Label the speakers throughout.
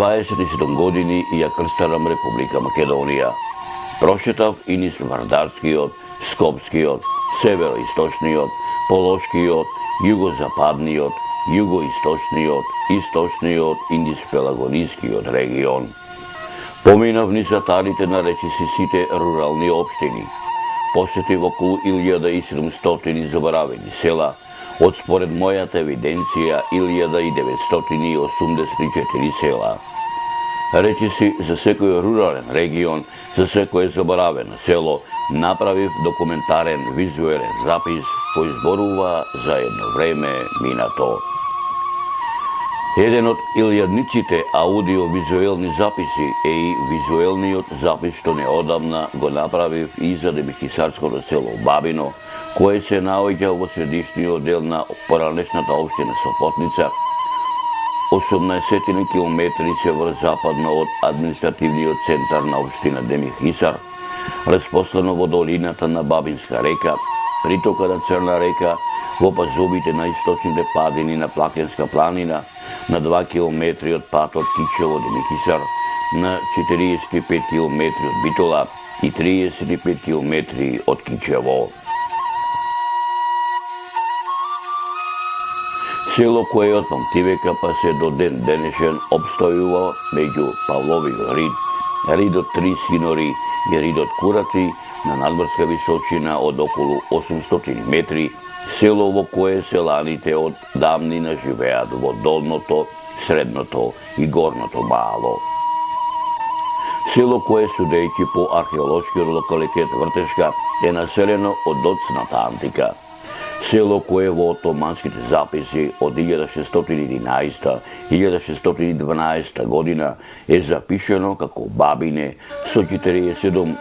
Speaker 1: 27 години ја крстарам Република Македонија. Прошетав и низ Вардарскиот, Скопскиот, Североисточниот, Полошкиот, Југозападниот, Југоисточниот, Источниот и низ Пелагонискиот регион. Поминав низ атарите на речиси сите рурални општини. Посетив околу 1700 заборавени села, од според мојата евиденција 1984 села. Речиси за секој рурален регион, за секое заборавено село, направив документарен визуелен запис кој зборува за едно време минато. Еден од илјадниците аудио-визуелни записи е и визуелниот запис што неодамна го направив и за Демихисарското село Бабино, кое се наоѓа во средишниот дел на поранешната општина Сопотница, 18 километри северозападно од административниот центар на општина Демихисар, разпослано во долината на Бабинска река, притока на Црна река, во пазовите на источните падини на Плакенска планина, на 2 километри од патот Кичево-Демихисар, на 45 километри од Битола и 35 километри од Кичево. Село кое од памтивека па се до ден денешен обстојува меѓу Павловиот рид, ридот Три Синори и ридот Курати на надморска височина од околу 800 метри, село во кое селаните од давнина живеат во долното, средното и горното Баало. Село кое, судејќи по археолошкиот локалитет Вртешка, е населено од доцната антика. Село кое во отоманските записи од 1611-1612 година е запишено како Бабине со 47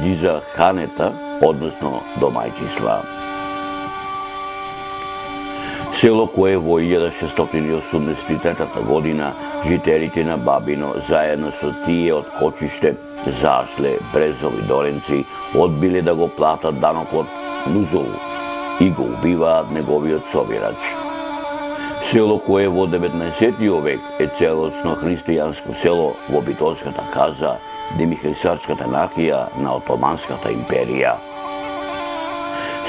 Speaker 1: ѓиза ханета, односно домајчиства. Село кое во 1683 година жителите на Бабино заедно со тие од Кочиште, Зашле, Брезови, Доренци одбиле да го платат данокот Нузол и го убиваат неговиот собирач. Село кое во 19 век е целосно христијанско село во битолската каза, Демихисарската нахија на Отоманската империја.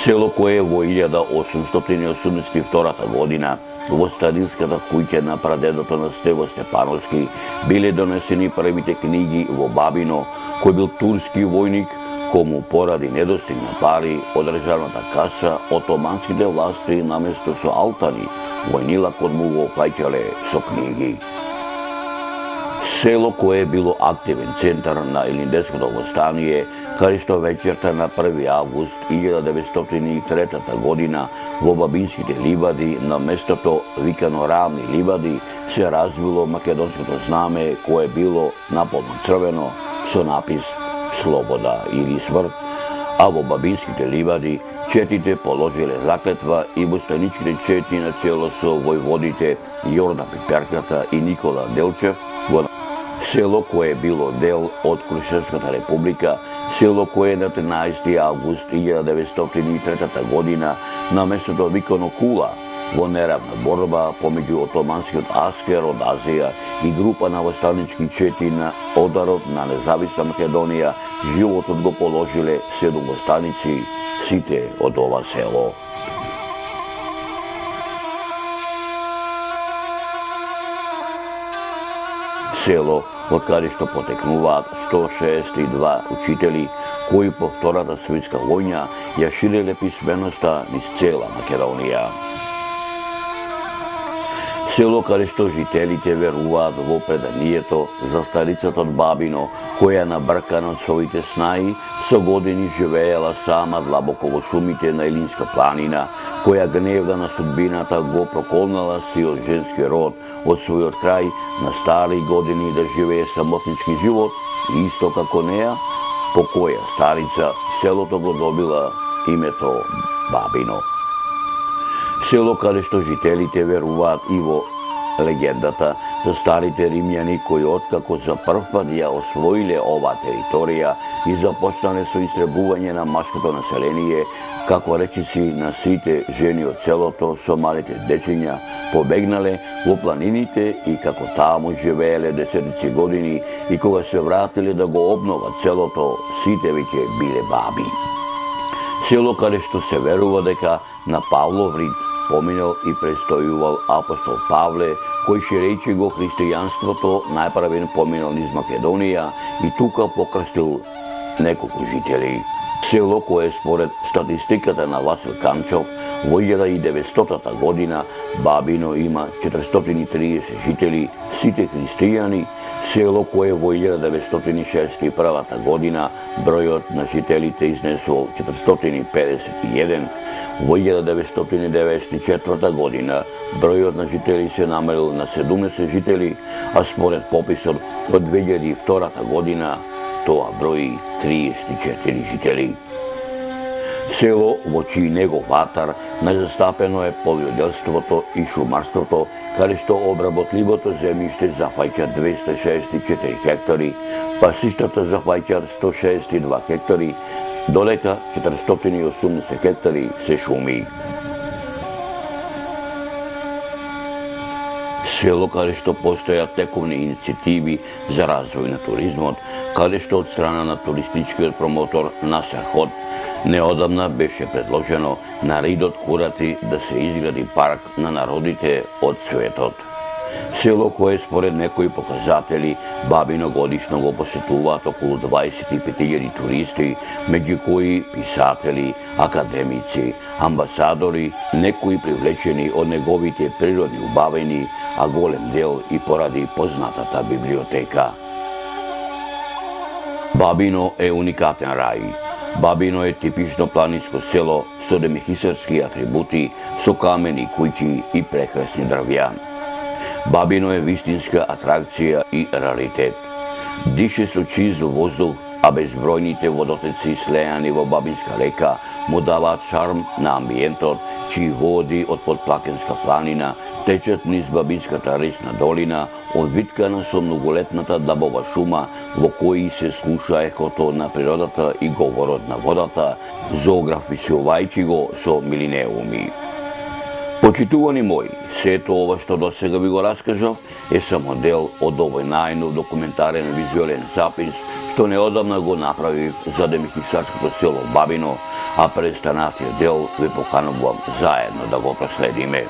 Speaker 1: Село кое во 1882 година во стадинската куќа на прадедото на Стево Степановски биле донесени првите книги во Бабино, кој бил турски војник, кому поради недостиг на пари од државната каса, отоманските власти наместо со алтари, војнилакот му го плаќале со книги. Село кое било активен центар на Илинденското востание, каде што вечерта на 1 август 1903 година во Бабинските ливади, на местото викано Равни ливади, се развило македонското знаме кое било наполно црвено со напис Слобода или смрт, а во Бабинските ливади четите положиле заклетва и востаничките чети на чело со војводите Јордан Пиперката и Никола Делчев во село кое било дел од Крушевската република, село кое на 13 август 1903 година на местото викано Кула во неравна борба помеѓу отоманскиот аскер од Азија и група на востанички чети на ударот на независна Македонија, животот го положиле 7 востаници, сите од ова село. Село од каде што потекнуваат 162 учители, кои по Втората светска војна ја ширеле писменоста низ цела Македонија. Село каде што жителите веруваат во преданието за старицата од Бабино, која набркана од своите снаи, со години живеела сама длабоко во шумите на Илинска планина, која гневна на судбината го проколнала сиот женски род од својот крај на стари години да живее самотнички живот, и исто како неа, по која старица селото го добила името Бабино. Село каде што жителите веруваат и во легендата за старите римјани кои откако за прв пат ја освоиле оваа територија и започнале со истребување на машкото население, како речици на сите жени од селото со малите дечиња побегнале во планините и како таму живееле десетици години и кога се вратиле да го обноват селото, сите веќе биле баби. Село каде што се верува дека на Павлов рид поминал и престојувал апостол Павле, кој ширејќи го христијанството најпрвен поминал низ Македонија и тука покрстил неколку жители. Село кое според статистиката на Васил Камчов во 1900 година Бабино има 430 жители, сите христијани. Село кое во 1961 година бројот на жителите изнесол 451, во 1994 година бројот на жители се намалил на 17 жители, а според пописот од 2002 година тоа брои 34 жители. Село во чиј него ватар најзастапено е полјоделството и шумарството, каде што обработливото земјиште зафаќа 264 хектари, пасиштата зафаќа 162 хектари, додека 480 хектари се шуми. Село каде што постојат тековни иницијативи за развој на туризмот, каде што од страна на туристичкиот промотор Насер Ход неодамна беше предложено на ридот Курати да се изгради парк на народите од светот. Село кое според некои показатели Бабино годишно го посетуваат околу 25.000 туристи, меѓу кои писатели, академици, амбасадори, некои привлечени од неговите природни убавини, а голем дел и поради познатата библиотека. Бабино е уникатен рај. Бабино е типично планинско село со демихисарски атрибути, со камени куќи и прекрасни дрвја. Бабино е вистинска атракција и раритет. Дише со чист воздух, а безбројните водотеци слејани во Бабинска река му даваат шарм на амбиентот, чии води од подплакенска планина течат низ Бабинската речна долина, одвиткана со многолетната дабова шума, во кои се слуша ехото на природата и говорот на водата, зоографисувајќи го со милинеуми. Почитувани мои, сето ова што досега ви го раскажав е само дел од овој најнов документарен визуелен запис што неодамна го направив за демихисарското село Бабино, а престанатиот дел ви поканувам заедно да го проследиме.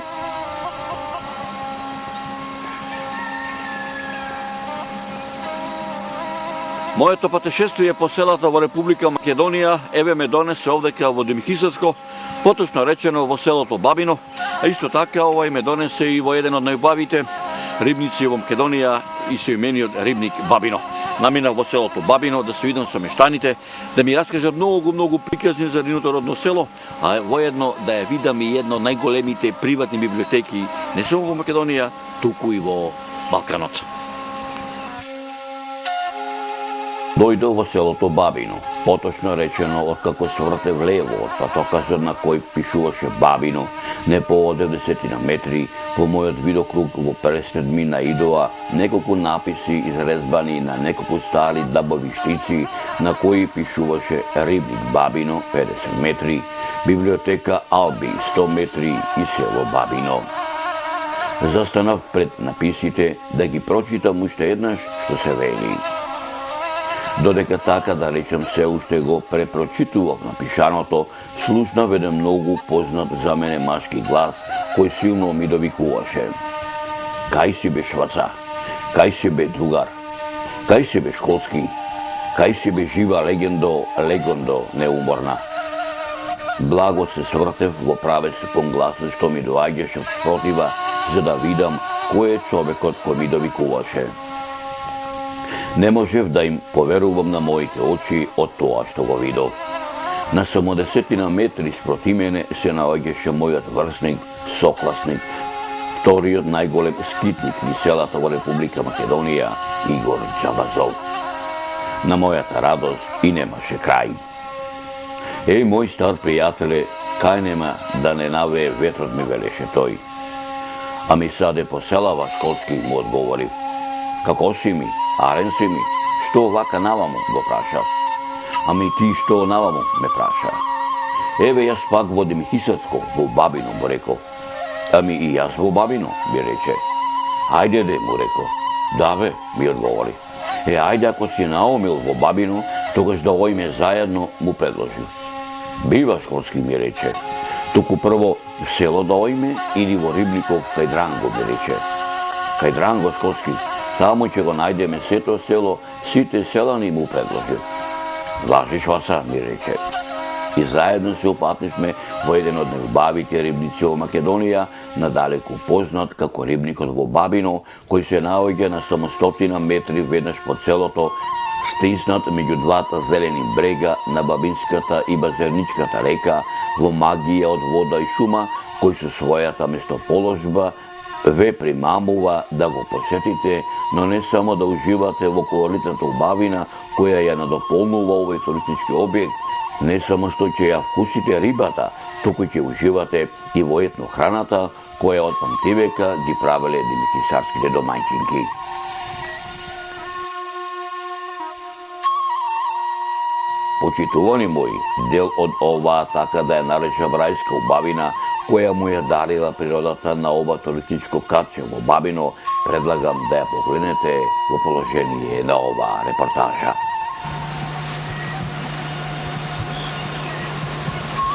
Speaker 2: Моето патешествие по селата во Република Македонија еве ме донесе овдека во Демихисарско, поточно речено во селото Бабино, а исто така ме донесе и во еден од најубавите рибници во Македонија, истоимениот рибник Бабино. Наминав во селото Бабино да се видам со мештаните, да ми раскажат многу приказни за нивното родно село, а воедно да ја видам и едно од најголемите приватни библиотеки не само во Македонија, туку и во Балканот.
Speaker 1: Дојдов во селото Бабино, поточно речено откако свртев лево од патокажот на кој пишуваше Бабино, не по 90 метри, по мојот видокруг во пресред ми наидоа неколку написи изрезбани на неколку стари дабови штици, на кои пишуваше рибник Бабино 50 метри, библиотека Алби 100 метри и село Бабино. Застанав пред написите да ги прочитам уште еднаш што се вели. Додека така да речем се уште го препрочитував напишаното, слушнав еден многу познат за мене машки глас, кој силно ми довикуваше. Кај си бе шваца? Кај си бе другар? Кај си бе школски? Кај си бе жива легондо неуморна? Благо се свртев во правец кон гласот што ми доаѓаше спротива, за да видам кој е човекот кој ми довикуваше. Не можев да им поверувам на моите очи од тоа што го видов. На само 10 метри спроти мене се наоѓаше мојот врсник, сокласник, вториот најголем скитник низ селата во Република Македонија, Игор Джабазов. На мојата радост и немаше крај. Еј, мој стар пријателе, кај нема да не навее ветрот, ми велеше тој. А ми саде по селава школски, му одговорив. Како си ми? Арен си ми? Што вака наваму, го прашав. Ами ти што наваму, ме праша. Еве јас пак водим Хисацко во Бабино, му реко. Ами и јас во Бабино, ми рече. Ајде де, му реко. Да бе, ми одговори. Ајде ако си наумил во Бабино, тогаш да ојме заедно, му предложи. Бива школски, ми рече. Туку прво в село да ојме или во Рибников кај Дранго, ми рече. Кај Дранго школски, таму ќе го најдеме сето село, сите селани, му предложи. Лажиш, Васа, ми рече. И заедно се опатнишме во еден од најубавите рибници во Македонија, надалеку познат како рибникот во Бабино, кој се наоѓа на само 100 метри веднаш по селото, стиснат меѓу двата зелени брега на Бабинската и Базерничката река, во магија од вода и шума, кој со својата местоположба ве примамува да го посетите, но не само да уживате во колоритната убавина која ја надополнува овој туристички објект, не само што ќе ја вкусите рибата, туку ќе уживате и во етнохраната која од памтивека ги правеле димитисарските домаќинки. Почитувани мои, дел од оваа така да ја наречам рајска убавина, која му ја дарила природата на ова туристичко катче во Бабино, предлагам да ја погледнете во положение на оваа репортажа.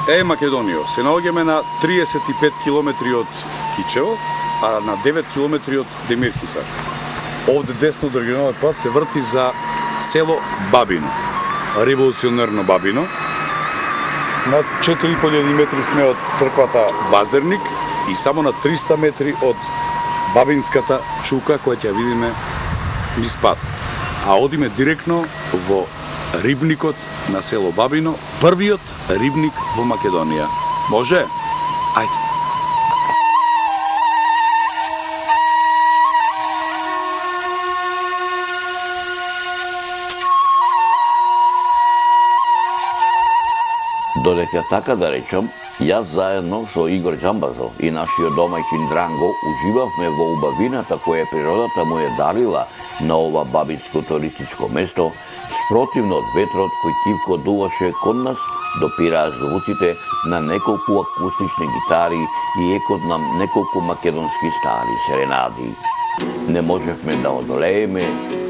Speaker 3: Македонијо, се наоѓаме на 35 километри од Кичево, а на 9 километри од Демирхисар. Овде десно од регионалниот пат се врти за село Бабино, револуционерно Бабино. На 4500 метри сме од црквата Базерник и само на 300 метри од Бабинската чука која ќе видиме низ пат. А одиме директно во рибникот на село Бабино, првиот рибник во Македонија. Може? Ајде.
Speaker 1: Додека така да речам, јас заедно со Игор Џамбазо и нашиот домаќин Дранго уживавме во убавината која природата му е дарила на ова бабинско туристичко место, спротивно од ветрот кој тивко дуваше кон нас, допираа звуците на неколку акустични гитари и екот на неколку македонски стари серенади. Не можевме да одолееме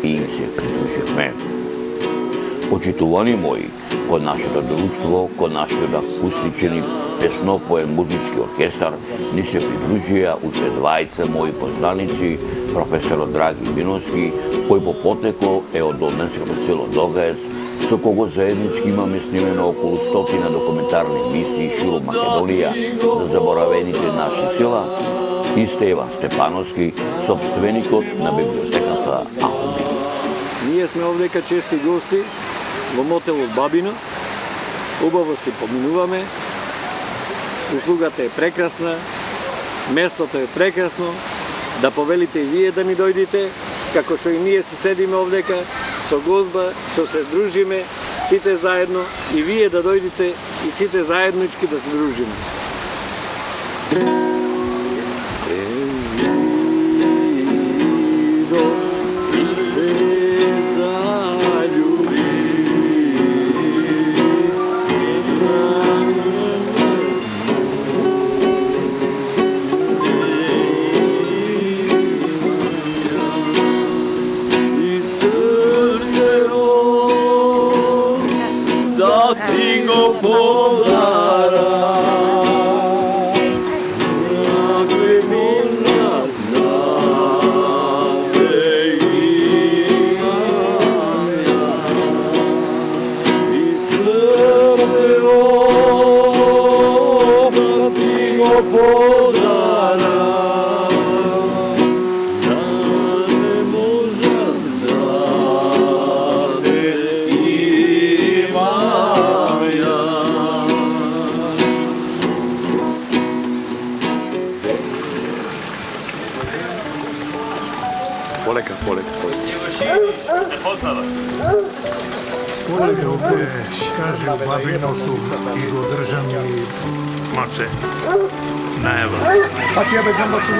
Speaker 1: и им се придруживме. Почитувани мои, кон нашето друштво, кон нашиот акустичен и песнопоен музички оркестар, ни се придружија уште двајца мои познаници, професорот Драги Биновски, кој по потекло е од Одненското село Догаец, со кого заеднички имаме снимено околу 100 документарни емисии широм Македонија за заборавените наши села, и Стеван Степановски, собственикот на библиотеката Алби.
Speaker 4: Ние сме овдека чести гости во мотелот Бабино. Убаво си поминуваме. Услугата е прекрасна, местото е прекрасно. Да повелите и вие да ни дојдите, како што и ние се седиме овдека, со гозба, што се дружиме, сите заедно, и вие да дојдете и сите заеднички да се дружиме.
Speaker 3: Полека.
Speaker 5: Колеги овде, каже, у Бабино су и го држани маце најава.
Speaker 6: А ти ја бе џамба су?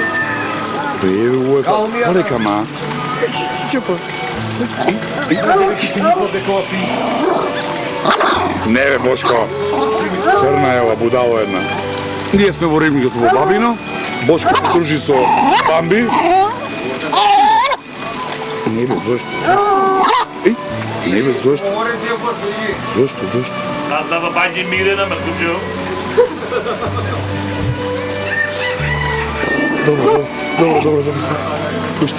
Speaker 3: Полека, ма.
Speaker 6: Чупа. И си никога дека ова пи.
Speaker 3: Не бе, Бошко. Црна е ова будало една. Ние сме во рибникот во Бабино. Бошко се дружи со Бамби. Не бе, зошто? Еј, не бе, зошто? Зошто?
Speaker 5: Аз дава бајди мирена, ме куđo.
Speaker 3: Добро. Пушти.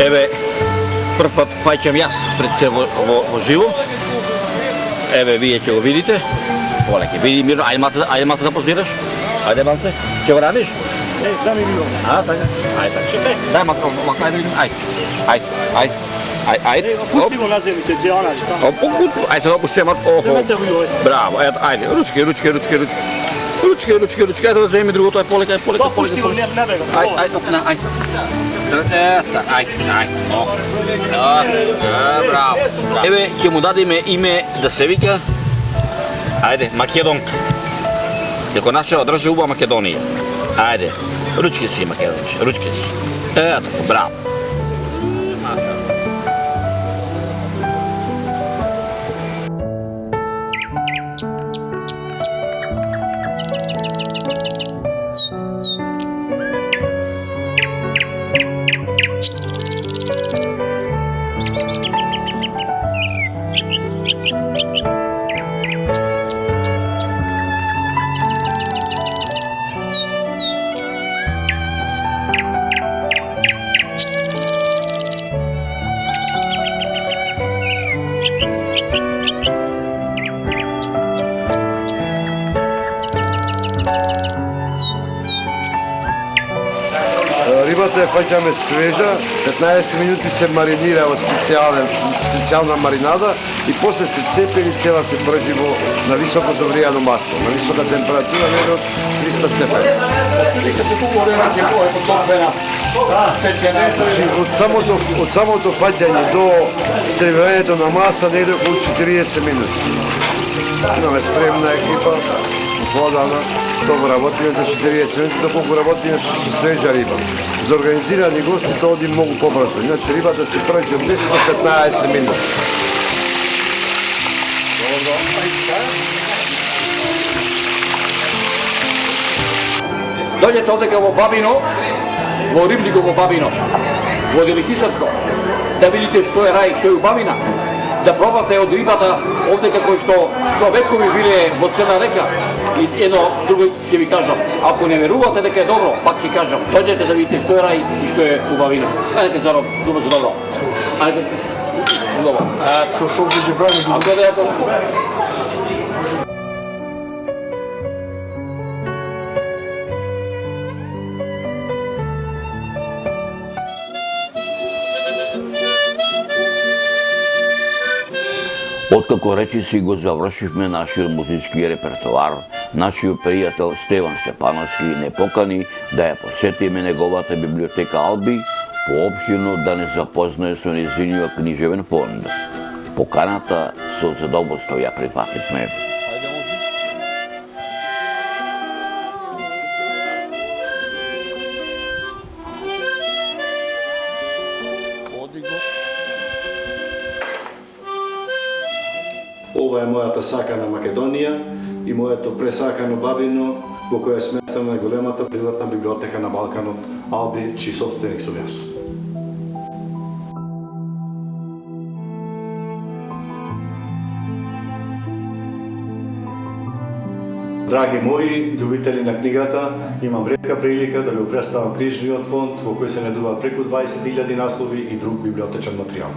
Speaker 2: Еве, прв пат фаќам јас пред се во живо. Еве, вие ќе го видите. Олеке, види мирно, ајде малце да позираш. Ајде малце, ќе го радиш?
Speaker 5: Не, сами ми го.
Speaker 2: А, така. Ајде, така. Дај малце, ајде да видим, ајде.
Speaker 5: Пусти го на земјите, де она, само.
Speaker 2: Ајде се допушти малце, охо.
Speaker 5: Земете го јој.
Speaker 2: Браво, ајде, ручки. Ајде да земи другото, ајде полека.
Speaker 5: Пусти го, не бегам.
Speaker 2: Ајде. Браво. Еве, ќе му дадеме име да се вика, ајде, Македонка. Дека нашава држава убава Македонија. Ајде, ручки си, Македонче, ручки си. Така, браво.
Speaker 6: Рибата ја фаќаме свежа, 15 минути се маринира во специјална маринада и после се цепи и цела се пржи на високо загријано масло, на висока температура, некаде од 300 степени. Од самото фаќање до сервирањето на маса негде околу 40 минути. Имаме спремна екипа, подана, тоа работиме за 40 минути, доколку работиме со свежа риба. За организирани гости тоа оди многу побрзо, иначе рибата се пржи од 10 до 15 минути.
Speaker 2: Дојдете овдека во Бабино, во рибникот во Бабино, во Делихисарско, да видите што е рај, што е убавина, да пробате од рибата овдека кој што со векови биле во Црна река. И едно друго ќе ви кажам, ако не верувате дека е добро, пак ќе кажам, дојдете да видите што е рај и што е убавина. Ајде Заров, зубе за добро. Ајде. Добро.
Speaker 6: Со сок ќе прави.
Speaker 2: Ако да ја
Speaker 1: Откако речиси го завршивме нашиот музички репертоар, нашиот пријател Стеван Степановски не покани да ја посетиме неговата библиотека Алби, поопштено да не запознае со нејзиниот книжевен фонд. Поканата со задоволство ја прифативме.
Speaker 7: Ова е мојата сакана Македонија и моето пресакано Бабино, во која е сместена големата приватна библиотека на Балканот, Алби, чиј собственик сум јас. Драги мои, љубители на книгата, имам ретка прилика да ви представам книжниот фонд во кој се најдуваат преку 20.000 наслови и друг библиотечен материјал.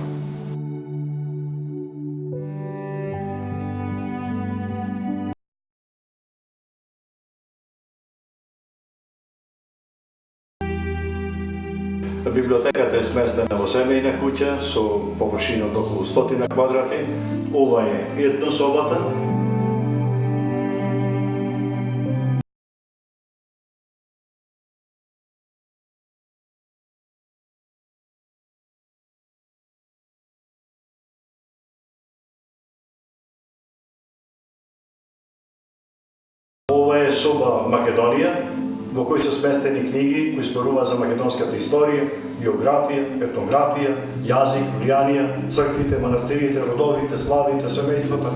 Speaker 7: Библиотеката е сместена во семејна куќа со површина од околу 100 квадрати. Ова е еднособата. Ова е соба Македонија, во кој се сместени книги кои зборуваат за македонската историја, географија, етнографија, јазик, влијанија, црквите, манастирите, родовите, славите, семејствата.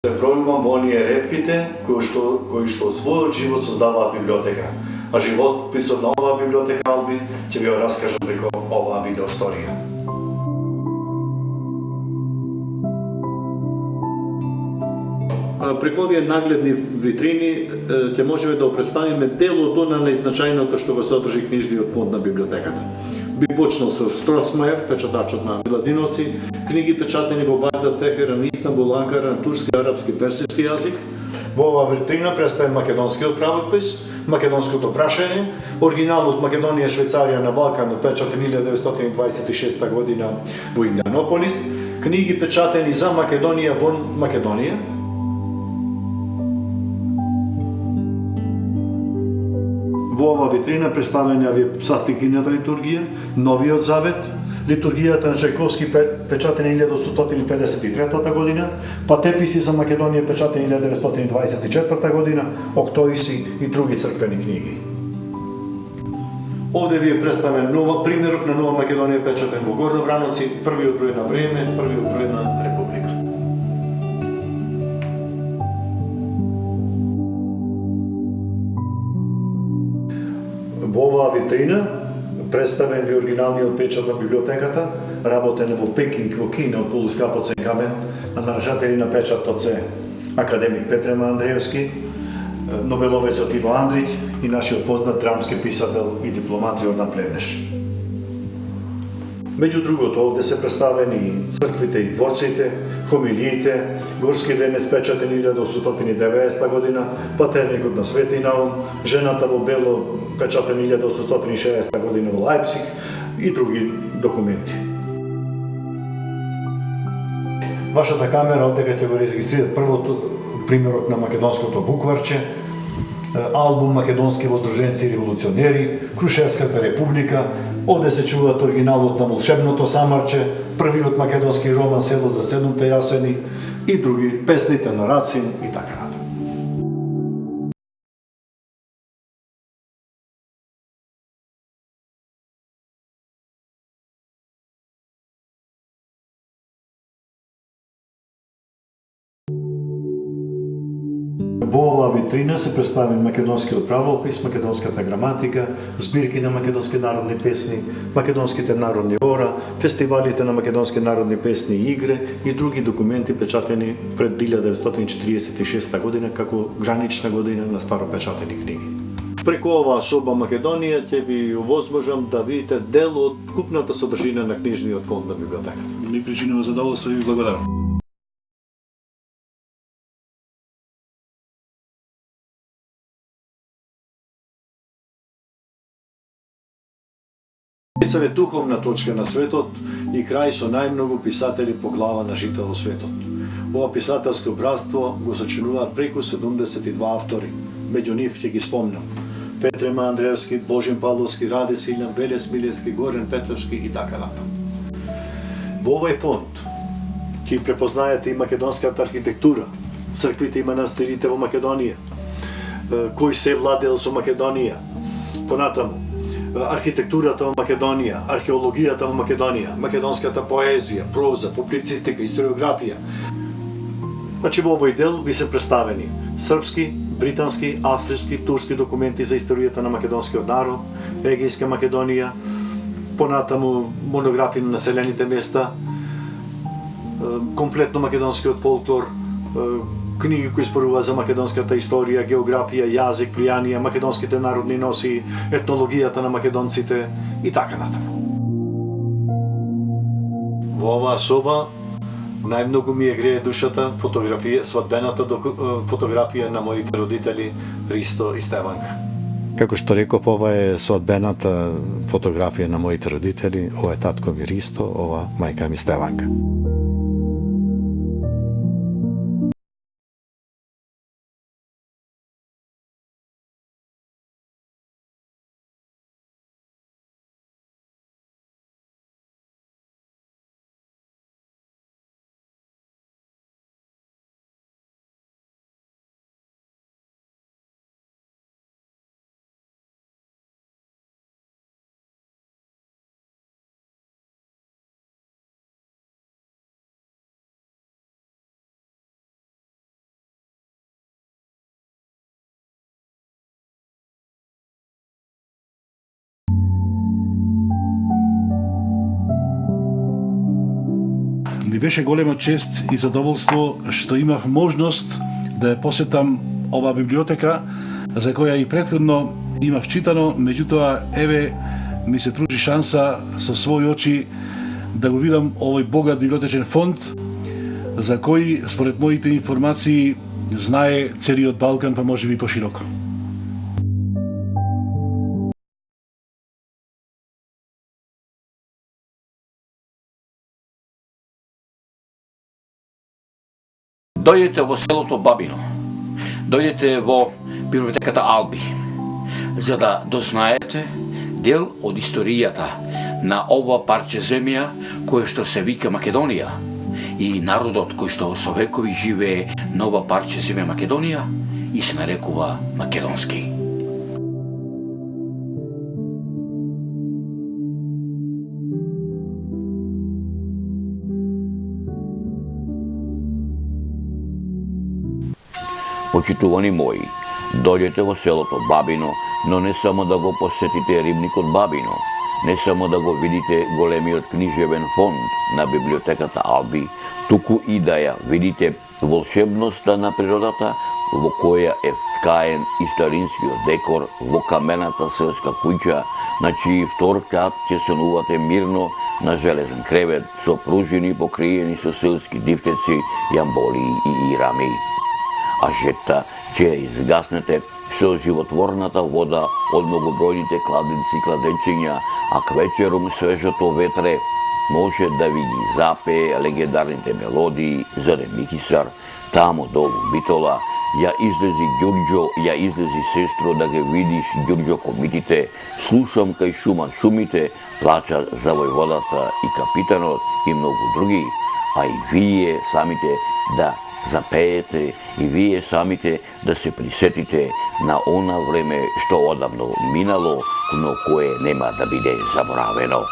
Speaker 7: Се пројувам во оние редките кои што својот живот создаваат библиотека. А животписот на оваа библиотека Албин ќе ви го раскажам преку оваа видеосторија. Преку овие нагледни витрини ќе можеме да представиме дел од она најзначајното што го содржи книжниот фонд на библиотеката. Би почнал со Штросмајер, печатачот на Миладиновци, книги печатени во Багдад, Техеран, Истанбул, Анкара, на турски, арапски, персиски јазик. Во оваа витрина представи македонскиот правопис, македонското прашање, оригиналот Македонија, Швајцарија на Балкан, печатен 1926 година во Индианополис, книги печатени за Македонија во Македонија. Во оваа витрина представена ви Сатикината литургија, Новиот завет, литургијата на Чајковски печатена 1853 година, патеписи за Македонија печатени 1924 година, Октоиси и други црквени книги. Овде ви е представен примерок на Нова Македонија печатен во Горно Врановци, првиот број на Време, првиот број на Република. Во оваа витрина представен ви оригиналниот печат на библиотеката, работен во Пекинг во Кина од полускапоцен камен, а нарушатели на печатот се академик Петрема Андреевски, Нобеловецот Иво Андрич и нашиот познат драмски писател и дипломат Јордан Плевнеш. Меѓу другото, овде се представени црквите и дворците, хомилиите, Горски венец печатен 1890 година, Патерникот на Свети Наум, Жената во бело печатен 1860 година во Лајпциг и други документи. Вашата камера овде ќе го регистрира првото примерот на македонското букварче, албум Македонски воздруженци и револуционери, Крушевската република, овде се чуваат оригиналот на Волшебното самарче, првиот македонски роман Село за седумте јасени и други, песните на Рацин и така натаму. Во оваа витрина се представен македонскиот правопис, македонската граматика, збирки на македонски народни песни, македонските народни ора, фестивалите на македонски народни песни и игре и други документи печатени пред 1946 година како гранична година на старопечатени книги. Преку оваа соба Македонија ќе ви овозможам да видите дел од купната содржина на книжниот фонд на библиотеката. Ми причинува задоволство и благодарам. Е духовна точка на светот и крај со најмногу писатели по глава на жител во светот. Ова писателско братство го сочинуваат преку 72 автори. Меѓу нив ќе ги спомнам Петрема Андреевски, Божин Павловски, Раде Силјан, Веле Смилевски, Горен Петровски и така натаму. Во овој фонд ќе препознаете и македонската архитектура, црквите и манастирите во Македонија, кој се владел со Македонија, понатаму архитектурата во Македонија, археологијата во Македонија, македонската поезија, проза, публицистика, историографија. Значи во овој дел ви се представени српски, британски, австријски, турски документи за историјата на македонскиот народ, Егејска Македонија, понатаму монографии на населените места, комплетно македонскиот фолклор, книги кои зборуваат за македонската историја, географија, јазик, влијанија, македонските народни носи, етнологијата на македонците и така натаму. Во оваа соба најмногу ми грее душата свадбената фотографија на моите родители Ристо и Стеванка. Како што реков, ова е свадбената фотографија на моите родители, ова е татко ми Ристо, ова мајка ми Стеванка.
Speaker 8: Ми беше голема чест и задоволство што имав можност да ја посетам оваа библиотека, за која и претходно имав читано, меѓутоа еве ми се пружи шанса со своји очи да го видам овој богат библиотечен фонд, за кој според моите информации знае целиот Балкан, па може би пошироко.
Speaker 2: Дојдете во селото Бабино, дојдете во библиотеката Алби, за да дознаете дел од историјата на ова парче земја кое што се вика Македонија и народот кој што со векови живее на ова парче земја Македонија и се нарекува македонски.
Speaker 1: Почитувани мои, дојдете во селото Бабино, но не само да го посетите рибникот Бабино, не само да го видите големиот книжевен фонд на библиотеката Алби, туку и да ја видите волшебноста на природата во која е вткаен и старинскиот декор во камената селска куќа, на чиј втор кат ќе сонувате мирно на железен кревет со пружини покриени со селски дифтеци, јамболи и ирами. А жетта ќе изгаснете со животворната вода од многобројните кладенци и кладенчиња, а к вечерум свежото ветре може да ви ги запее легендарните мелодии за Демихисар, тамо долу Битола, ја излези Ѓурѓо, ја излези сестро да ги видиш Ѓурѓо комитите, слушам кај шумат шумите, плача за војводата и капитанот и многу други, а и вие самите да запеете и вие самите да се присетите на она време што одавно минало, но кое нема да биде заборавено.